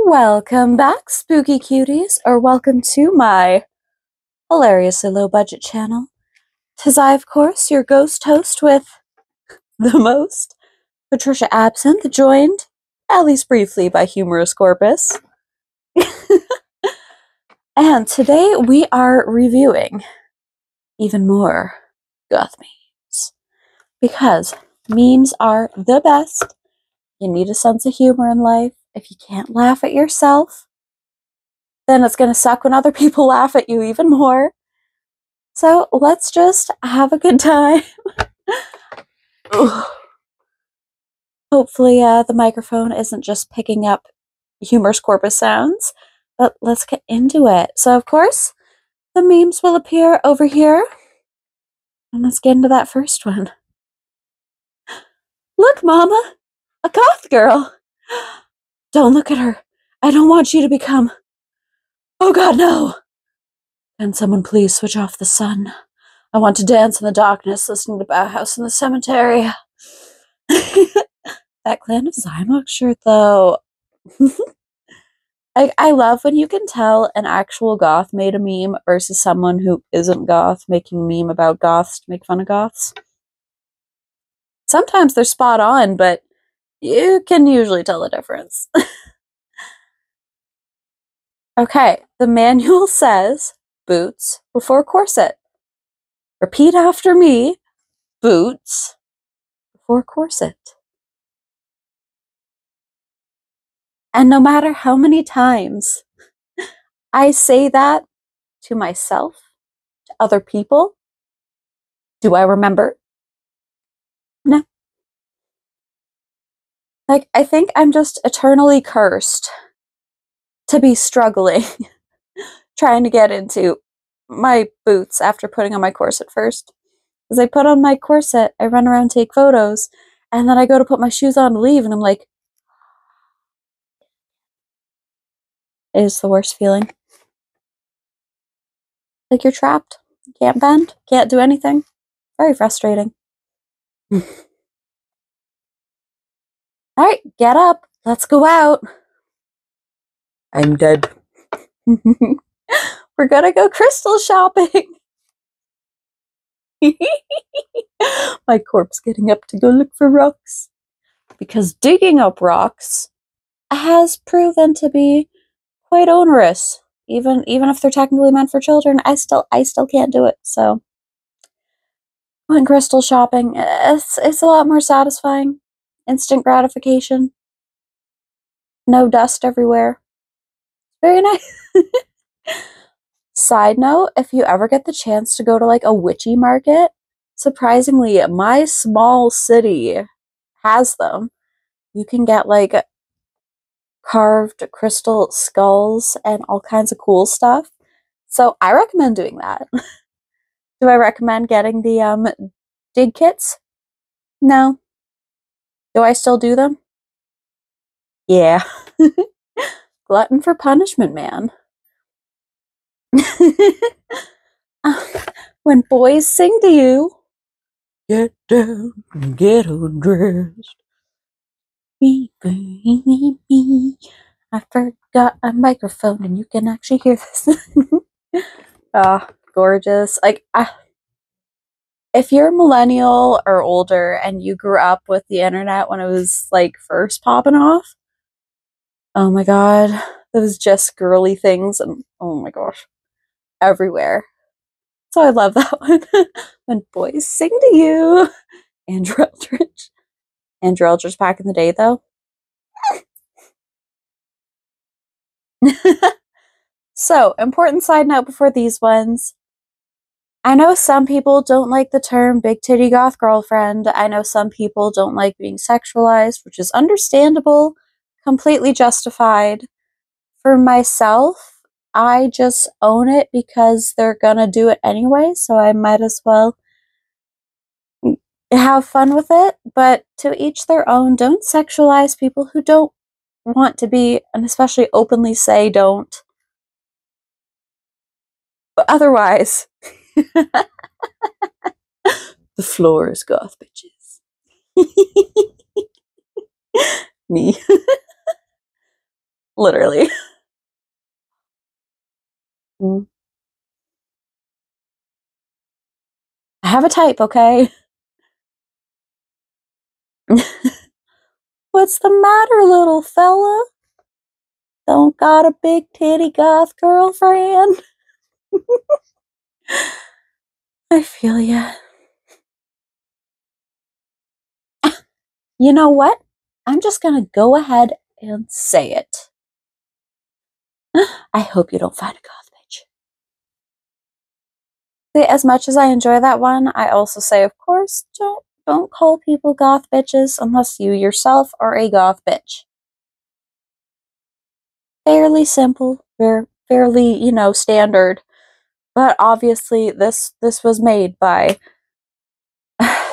Welcome back, spooky cuties, or welcome to my hilariously low-budget channel. 'Tis I, of course, your ghost host with the most, Patricia Absinthe, joined, at least briefly, by Humorous Corpus. And today we are reviewing even more Goth Memes. Because memes are the best. You need a sense of humor in life. If you can't laugh at yourself, then it's going to suck when other people laugh at you even more. So let's just have a good time. Hopefully the microphone isn't just picking up Humorous Corpus sounds, but let's get into it. So of course, the memes will appear over here. And let's get into that first one. Look, Mama! A goth girl! Don't look at her. I don't want you to become... Oh God, no! Can someone please switch off the sun? I want to dance in the darkness, listening to Bauhaus in the cemetery. That Clan of Zymox shirt, though. I love when you can tell an actual goth made a meme versus someone who isn't goth making a meme about goths to make fun of goths. Sometimes they're spot on, but you can usually tell the difference. Okay, the manual says boots before corset. Repeat after me, boots before corset. And no matter how many times I say that to myself, to other people, do I remember? No. Like, I think I'm just eternally cursed to be struggling trying to get into my boots after putting on my corset first. Because I put on my corset, I run around, take photos, and then I go to put my shoes on to leave, and I'm like, it is the worst feeling. Like you're trapped. You can't bend, can't do anything. Very frustrating. Alright, get up. Let's go out. I'm dead. We're gonna go crystal shopping. My corpse getting up to go look for rocks. Because digging up rocks has proven to be quite onerous. Even if they're technically meant for children, I still can't do it. So going crystal shopping, it's a lot more satisfying. Instant gratification. No dust everywhere. Very nice. Side note, if you ever get the chance to go to like a witchy market, surprisingly, my small city has them. You can get like carved crystal skulls and all kinds of cool stuff. So I recommend doing that. Do I recommend getting the dig kits? No. Do I still do them? Yeah. Glutton for punishment, man. When boys sing to you, get down and get undressed. I forgot a microphone and you can actually hear this. Ah, gorgeous. Like, if you're a millennial or older and you grew up with the internet when it was like first popping off, oh my god, those just girly things and oh my gosh, everywhere. So I love that one. When boys sing to you. Andrew Eldridge. Andrew Eldridge back in the day, though. So, important side note before these ones. I know some people don't like the term big titty goth girlfriend. I know some people don't like being sexualized, which is understandable, completely justified. For myself, I just own it because they're gonna do it anyway, so I might as well have fun with it. But to each their own. Don't sexualize people who don't want to be, and especially openly say don't. But otherwise, the floor is goth, bitches. Me. Literally. I have a type, okay? What's the matter, little fella? Don't got a big titty goth girlfriend? I feel ya. You know what? I'm just gonna go ahead and say it. I hope you don't find a goth bitch. See, as much as I enjoy that one, I also say, of course, don't call people goth bitches unless you yourself are a goth bitch. Fairly simple, fairly, standard. But obviously this was made by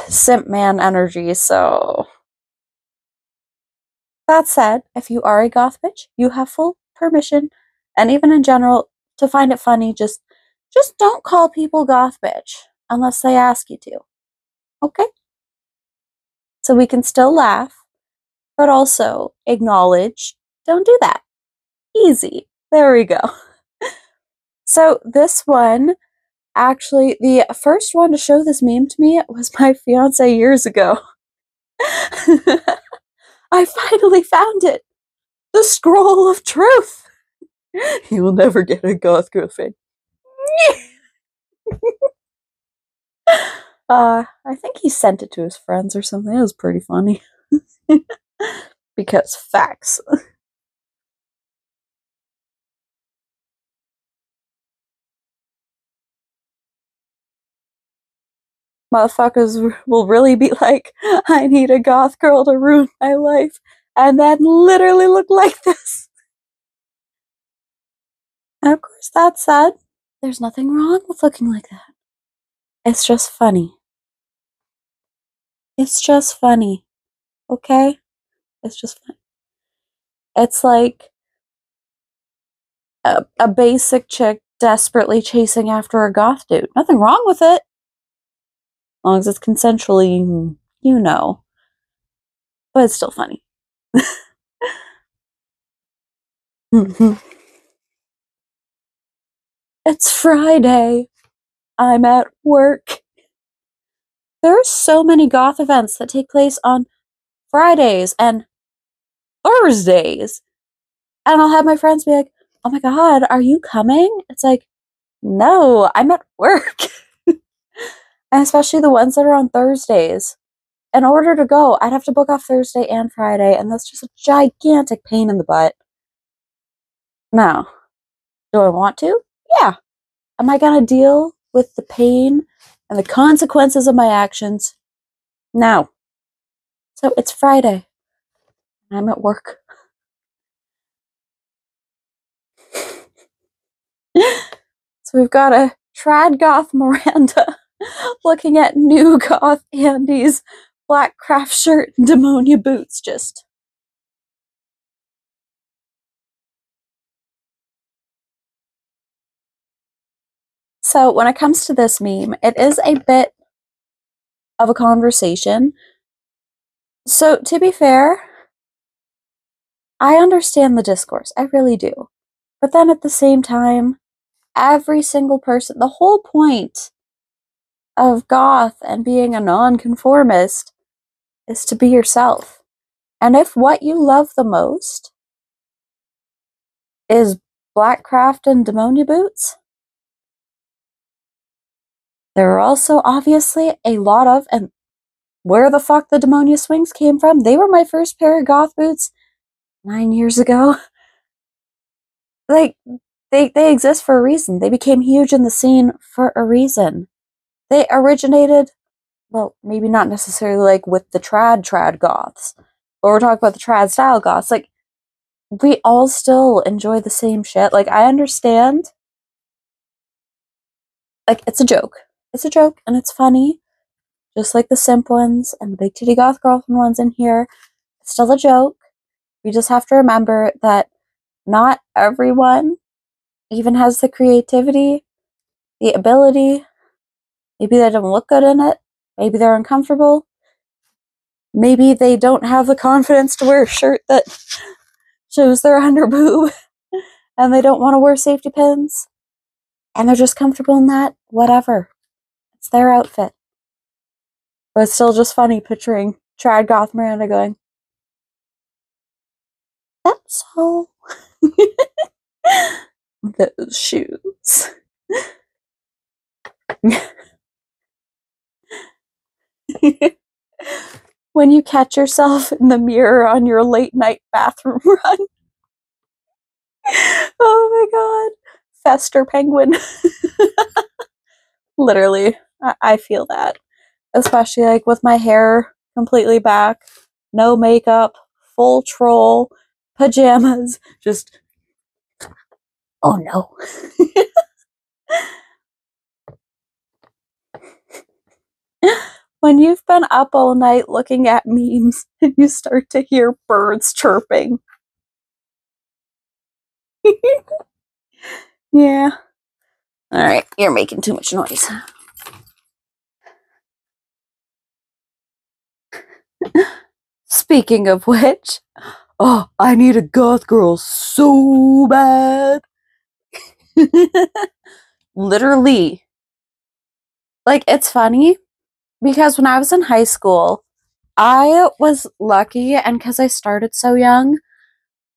simp man energy, so that said, if you are a goth bitch, you have full permission, and even in general, to find it funny, just don't call people goth bitch unless they ask you to. Okay? So we can still laugh, but also acknowledge, don't do that. Easy. There we go. So this one, actually, the first one to show this meme to me was my fiance years ago. I finally found it. The scroll of truth. You will never get a goth girlfriend. I think he sent it to his friends or something. It was pretty funny. Because facts. Motherfuckers will really be like, I need a goth girl to ruin my life, and then literally look like this. And of course, that said, there's nothing wrong with looking like that. It's just funny. It's just funny. Okay? It's just funny. It's like a basic chick desperately chasing after a goth dude. Nothing wrong with it. As long as it's consensually, But it's still funny. It's Friday. I'm at work. There are so many goth events that take place on Fridays and Thursdays. And I'll have my friends be like, oh my god, are you coming? It's like, no, I'm at work. And especially the ones that are on Thursdays. In order to go, I'd have to book off Thursday and Friday, and that's just a gigantic pain in the butt. Now, do I want to? Yeah. Am I gonna deal with the pain and the consequences of my actions? No. So it's Friday. I'm at work. So we've got a trad goth Miranda looking at new goth Andy's black craft shirt and demonia boots. Just so when it comes to this meme, it is a bit of a conversation. So to be fair, I understand the discourse. I really do. But then at the same time, every single person, the whole point of goth and being a nonconformist is to be yourself. And if what you love the most is Blackcraft and Demonia boots, there are also obviously a lot of, and where the fuck the Demonia swings came from, they were my first pair of goth boots 9 years ago. Like, they exist for a reason. They became huge in the scene for a reason. They originated, well, maybe not necessarily like with the trad goths, but we're talking about the trad style goths. Like, we all still enjoy the same shit. Like, I understand. Like, it's a joke. It's a joke, and it's funny. Just like the simp ones and the big titty goth girlfriend ones in here. It's still a joke. We just have to remember that not everyone even has the creativity, the ability. Maybe they don't look good in it. Maybe they're uncomfortable. Maybe they don't have the confidence to wear a shirt that shows their under boob and they don't want to wear safety pins and they're just comfortable in that, whatever. It's their outfit. But it's still just funny picturing trad goth Miranda going, that's all. Those shoes. When you catch yourself in the mirror on your late night bathroom run. Oh my god. Fester penguin. Literally, I feel that. Especially like with my hair completely back, no makeup, full troll, pajamas, just, oh no. When you've been up all night looking at memes and you start to hear birds chirping. Yeah. Alright, you're making too much noise. Speaking of which, oh, I need a goth girl so bad. Literally. Like, it's funny because when I was in high school, I was lucky, and because I started so young,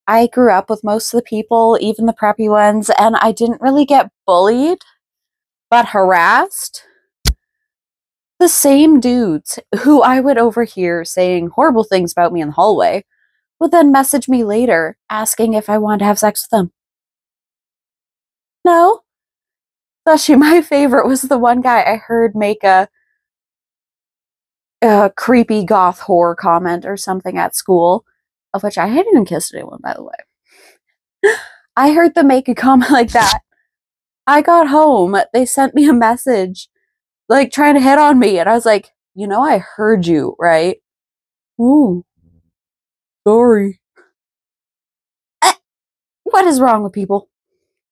I grew up with most of the people, even the preppy ones, and I didn't really get bullied, but harassed. The same dudes who I would overhear saying horrible things about me in the hallway would then message me later asking if I wanted to have sex with them. No. Actually, my favorite was the one guy I heard make a creepy goth horror comment or something at school, of which I hadn't even kissed anyone, by the way. I heard them make a comment like that. I got home, they sent me a message, like, trying to hit on me, and I was like, you know, I heard you, right? Ooh, sorry. What is wrong with people?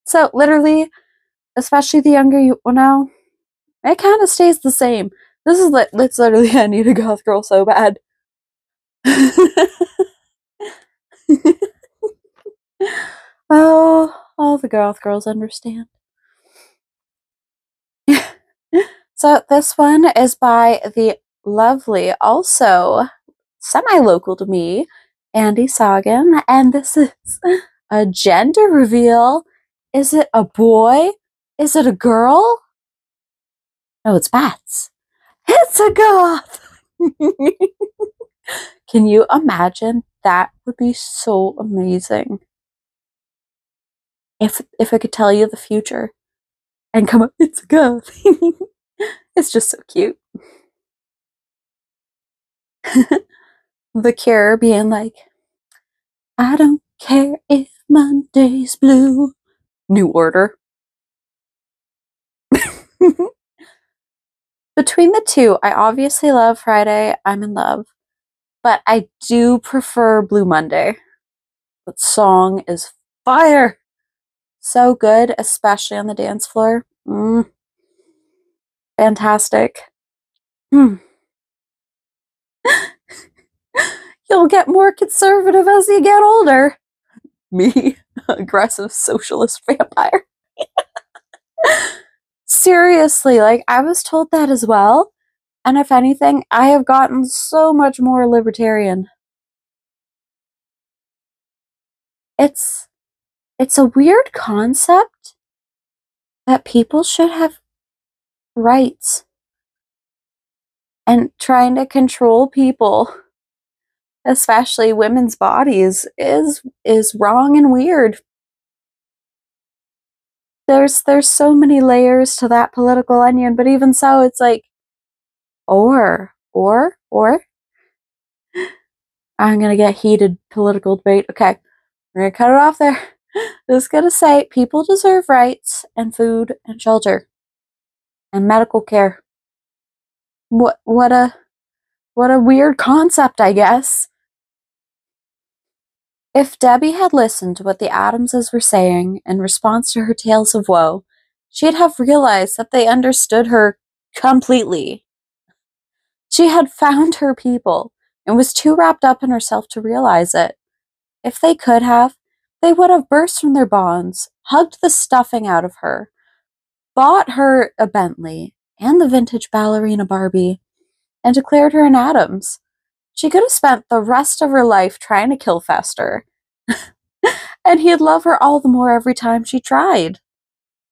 So, literally, especially the younger you know, it kind of stays the same. This is it's literally, I need a goth girl so bad. Oh, all the goth girls understand. So this one is by the lovely, also semi-local to me, Andy Sagan, and this is a gender reveal. Is it a boy? Is it a girl? No, it's bats. It's a goth! Can you imagine? That would be so amazing. If I could tell you the future and come up, it's a goth. It's just so cute. The Cure being like, I don't care if Monday's blue. New Order. Between the two, I obviously love Friday, I'm in Love, but I do prefer Blue Monday. That song is fire. So good, especially on the dance floor. Fantastic. You'll get more conservative as you get older. Me, aggressive socialist vampire. Seriously, like, I was told that as well. And if anything, I have gotten so much more libertarian. It's a weird concept that people should have rights. And trying to control people, especially women's bodies, is wrong and weird. There's so many layers to that political onion, but even so, it's like, or I'm gonna get heated political debate. Okay, we're gonna cut it off there. Just gonna say people deserve rights and food and shelter and medical care. What a weird concept, I guess. If Debbie had listened to what the Adamses were saying in response to her tales of woe, she'd have realized that they understood her completely. She had found her people and was too wrapped up in herself to realize it. If they could have, they would have burst from their bonds, hugged the stuffing out of her, bought her a Bentley and the vintage ballerina Barbie, and declared her an Adams. She could have spent the rest of her life trying to kill Fester, and he'd love her all the more every time she tried.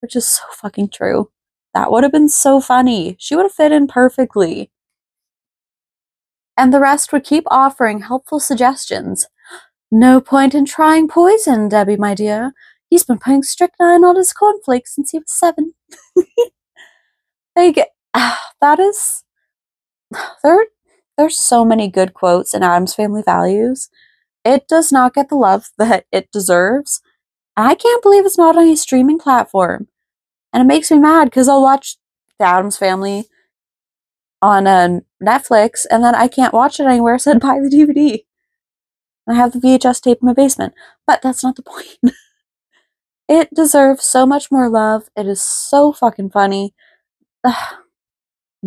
Which is so fucking true. That would have been so funny. She would have fit in perfectly. And the rest would keep offering helpful suggestions. No point in trying poison, Debbie, my dear. He's been putting strychnine on his cornflakes since he was 7. Like, that is... There's so many good quotes in Addams Family Values. It does not get the love that it deserves. I can't believe it's not on a streaming platform. And it makes me mad because I'll watch The Addams Family on Netflix and then I can't watch it anywhere, so I'd buy the DVD. I have the VHS tape in my basement. But that's not the point. It deserves so much more love. It is so fucking funny. Ugh.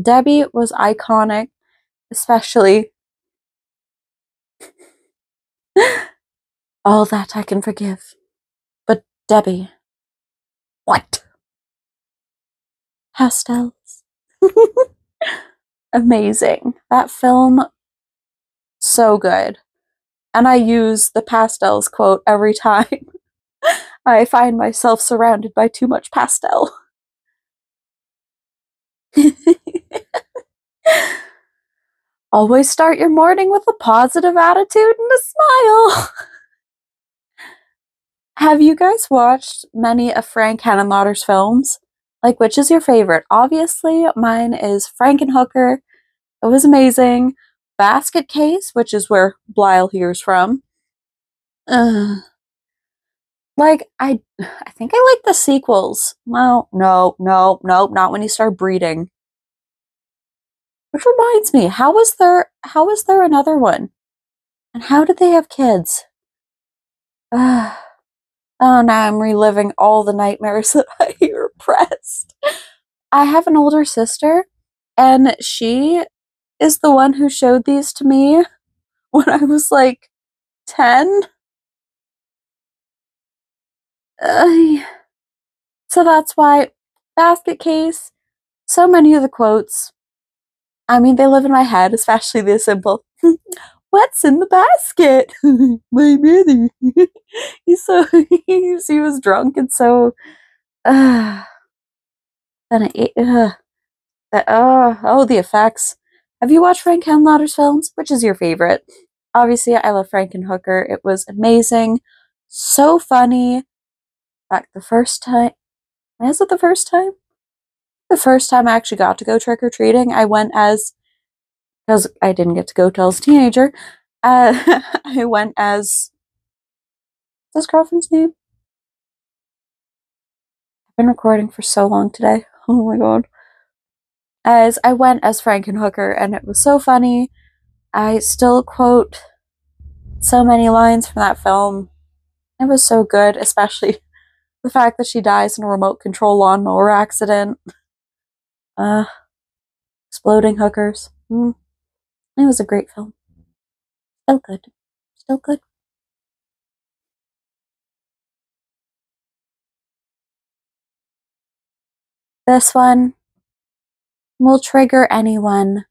Debbie was iconic, especially all that I can forgive. But Debbie, what? Pastels. Amazing. That film, so good. And I use the pastels quote every time I find myself surrounded by too much pastel. Always start your morning with a positive attitude and a smile. Have you guys watched many of Frank Henenlotter's films? Like, which is your favorite? Obviously, mine is Frankenhooker. It was amazing. Basket Case, which is where Blyle hears from. Like, I think I like the sequels. Well, no, not when you start breeding. Which reminds me, how was there another one? And how did they have kids? Oh, now I'm reliving all the nightmares that I repressed. I have an older sister, and she is the one who showed these to me when I was like 10. So that's why Basket Case, so many of the quotes, I mean, they live in my head, especially the simple, what's in the basket? My brother. He was drunk and so, then I ate, the effects. Have you watched Frank Henenlotter's films? Which is your favorite? Obviously, I love Frankenhooker. It was amazing. So funny. Back the first time. Is it the first time? The first time I actually got to go trick-or-treating, I went as, because I didn't get to go till I was a teenager, I went as, what's his girlfriend's name? I've been recording for so long today. Oh my god. As I went as Frankenhooker, and it was so funny. I still quote so many lines from that film. It was so good, especially the fact that she dies in a remote control lawnmower accident. Exploding hookers. It was a great film. Still good. Still good. This one will trigger anyone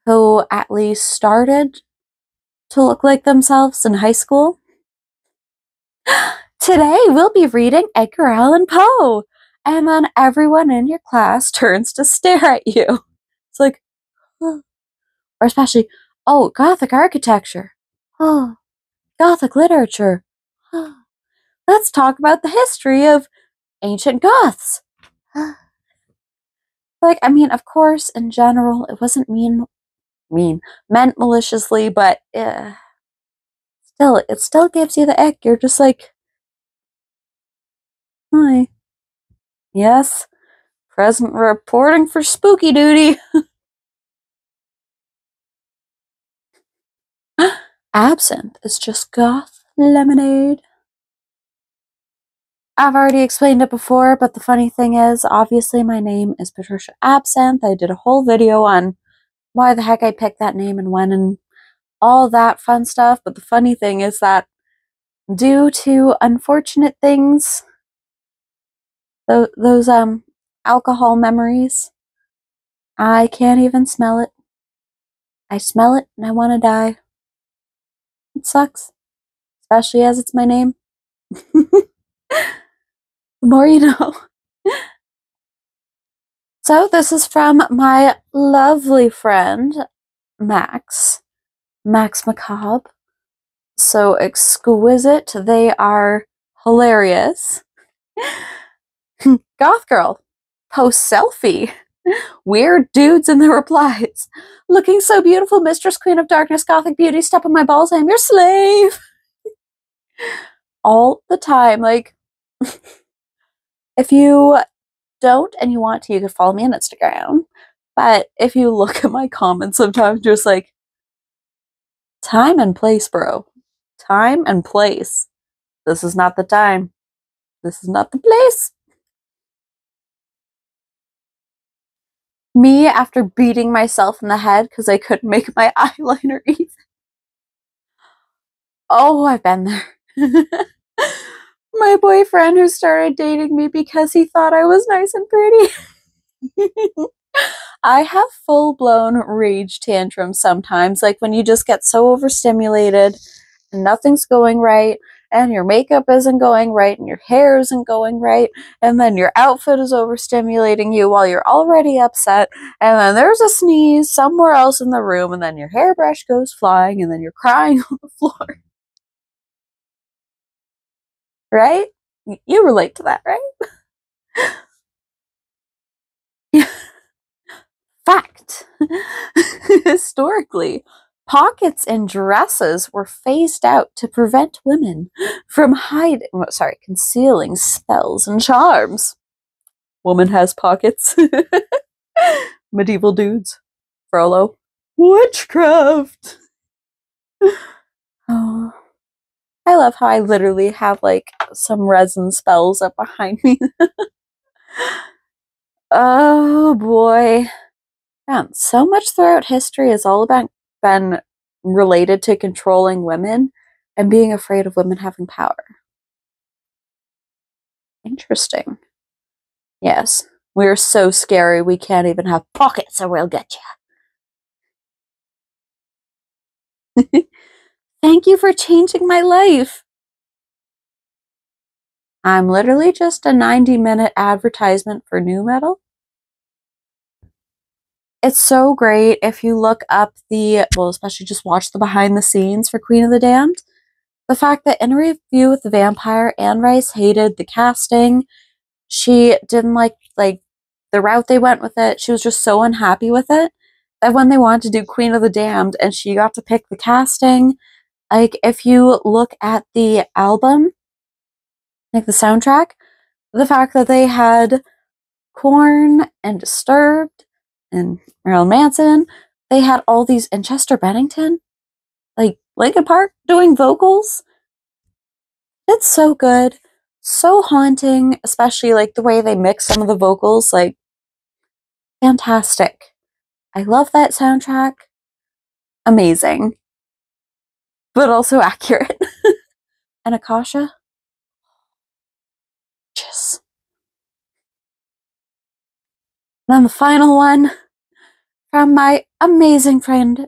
who at least started to look like themselves in high school. Today we'll be reading Edgar Allan Poe, and then everyone in your class turns to stare at you. It's like, oh. Or especially, oh, Gothic architecture. Oh, Gothic literature. Oh. Let's talk about the history of ancient Goths. Like, I mean, of course, in general, it wasn't meant maliciously, but still, it still gives you the ick. You're just like, hi. Yes, present reporting for spooky duty. Absinthe is just goth lemonade. I've already explained it before, but the funny thing is, obviously my name is Patricia Absinthe. I did a whole video on why the heck I picked that name and when and all that fun stuff, but the funny thing is that due to unfortunate things, those alcohol memories, I can't even smell it. I smell it and I want to die. It sucks, especially as it's my name. The more you know. So this is from my lovely friend, Max Macabre. So exquisite. They are hilarious. Goth Girl. Post selfie. Weird dudes in the replies. Looking so beautiful, Mistress Queen of Darkness, Gothic Beauty, step on my balls, I am your slave. All the time. Like, if you don't and you want to, you can follow me on Instagram. But if you look at my comments sometimes, just like, time and place, bro. Time and place. This is not the time. This is not the place. Me after beating myself in the head because I couldn't make my eyeliner even. Oh, I've been there. My boyfriend who started dating me because he thought I was nice and pretty. I have full-blown rage tantrums sometimes, like when you just get so overstimulated and nothing's going right, and your makeup isn't going right, and your hair isn't going right, and then your outfit is overstimulating you while you're already upset, and then there's a sneeze somewhere else in the room, and then your hairbrush goes flying, and then you're crying on the floor. Right? You relate to that, right? Fact. Historically, pockets in dresses were phased out to prevent women from concealing spells and charms. Woman has pockets. Medieval dudes. Frollo. Witchcraft. Oh, I love how I literally have like some resin spells up behind me. Oh boy. Man, so much throughout history has all about been related to controlling women and being afraid of women having power. Interesting. Yes. We're so scary we can't even have pockets, so we'll get you. Thank you for changing my life. I'm literally just a 90-minute advertisement for new metal. It's so great if you look up especially just watch the behind the scenes for Queen of the Damned. The fact that in a review with the Vampire, Anne Rice hated the casting. She didn't like the route they went with it. She was just so unhappy with it that when they wanted to do Queen of the Damned and she got to pick the casting, like if you look at the album, like the soundtrack, the fact that they had Korn and Disturbed and Marilyn Manson, they had all these, and Chester Bennington, like Linkin Park doing vocals. It's so good, so haunting, especially like the way they mix some of the vocals, like fantastic. I love that soundtrack. Amazing. But also accurate. And Akasha? Just. Then the final one from my amazing friend.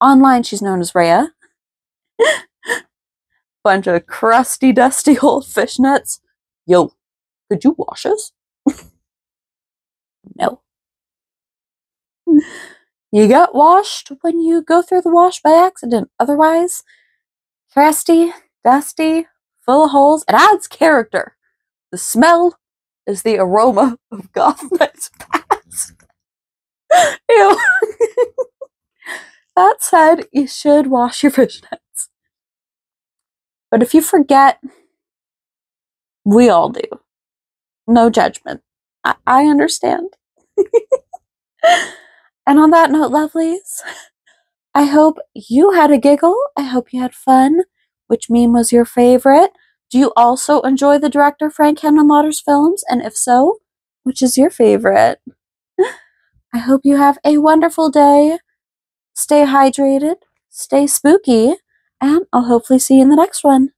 Online, she's known as Rhea. Bunch of crusty, dusty old fishnets. Yo, could you wash us? No. You get washed when you go through the wash by accident. Otherwise, crusty, dusty, full of holes. It adds character. The smell is the aroma of Goth Night's past. Ew. That said, you should wash your fishnets. But if you forget, we all do. No judgment. I understand. And on that note, lovelies, I hope you had a giggle. I hope you had fun. Which meme was your favorite? Do you also enjoy the director Frank Henenlotter's films? And if so, which is your favorite? I hope you have a wonderful day. Stay hydrated, stay spooky, and I'll hopefully see you in the next one.